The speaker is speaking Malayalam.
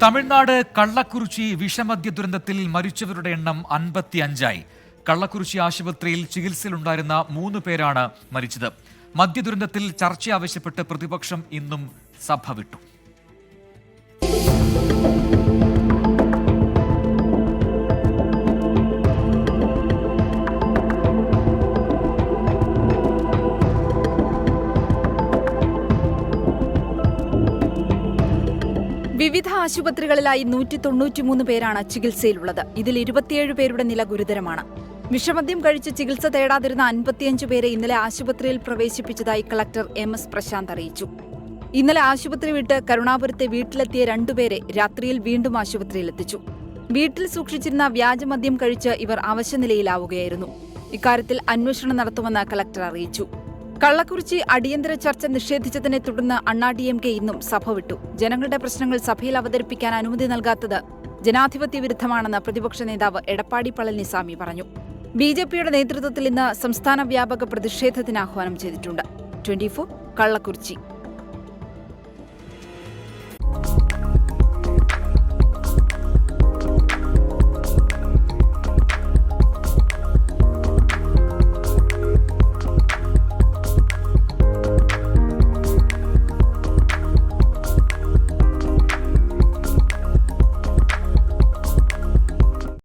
തമിഴ്നാട് കള്ളക്കുറിച്ചി വിഷമദ്യ ദുരന്തത്തിൽ മരിച്ചവരുടെ എണ്ണം 55ആയി. കള്ളക്കുറിച്ചി ആശുപത്രിയിൽ ചികിത്സയിലുണ്ടായിരുന്ന 3 പേരാണ് മരിച്ചത്. മദ്യദുരന്തത്തിൽ ചർച്ച ആവശ്യപ്പെട്ട് പ്രതിപക്ഷം ഇന്നും സഭ വിട്ടു. വിവിധ ആശുപത്രികളിലായി 193 പേരാണ് ചികിത്സയിലുള്ളത്. ഇതിൽ 27 പേരുടെ നില ഗുരുതരമാണ്. വിഷമദ്യം കഴിച്ച് ചികിത്സ തേടാതിരുന്ന 55 പേരെ ഇന്നലെ ആശുപത്രിയിൽ പ്രവേശിപ്പിച്ചതായി കളക്ടർ MS പ്രശാന്ത് അറിയിച്ചു. ഇന്നലെ ആശുപത്രി വിട്ട് കരുണാപുരത്തെ വീട്ടിലെത്തിയ 2 പേരെ രാത്രിയിൽ വീണ്ടും ആശുപത്രിയിലെത്തിച്ചു. വീട്ടിൽ സൂക്ഷിച്ചിരുന്ന വ്യാജമദ്യം കഴിച്ച് ഇവർ അവശനിലയിലാവുകയായിരുന്നു. ഇക്കാര്യത്തിൽ അന്വേഷണം നടത്തുമെന്ന് കളക്ടർ അറിയിച്ചു. കള്ളക്കുറിച്ചി അടിയന്തര ചർച്ച നിഷേധിച്ചതിനെ തുടർന്ന് അണ്ണാ-DMK ഇന്നും സഭ വിട്ടു. ജനങ്ങളുടെ പ്രശ്നങ്ങൾ സഭയിൽ അവതരിപ്പിക്കാൻ അനുമതി നൽകാത്തത് ജനാധിപത്യ വിരുദ്ധമാണെന്ന് പ്രതിപക്ഷ നേതാവ് എടപ്പാടി പളനിസ്വാമി പറഞ്ഞു. BJPയുടെ നേതൃത്വത്തിൽ ഇന്ന് സംസ്ഥാന വ്യാപക പ്രതിഷേധത്തിന് ആഹ്വാനം ചെയ്തിട്ടുണ്ട്. 24 കള്ളക്കുറിച്ചി.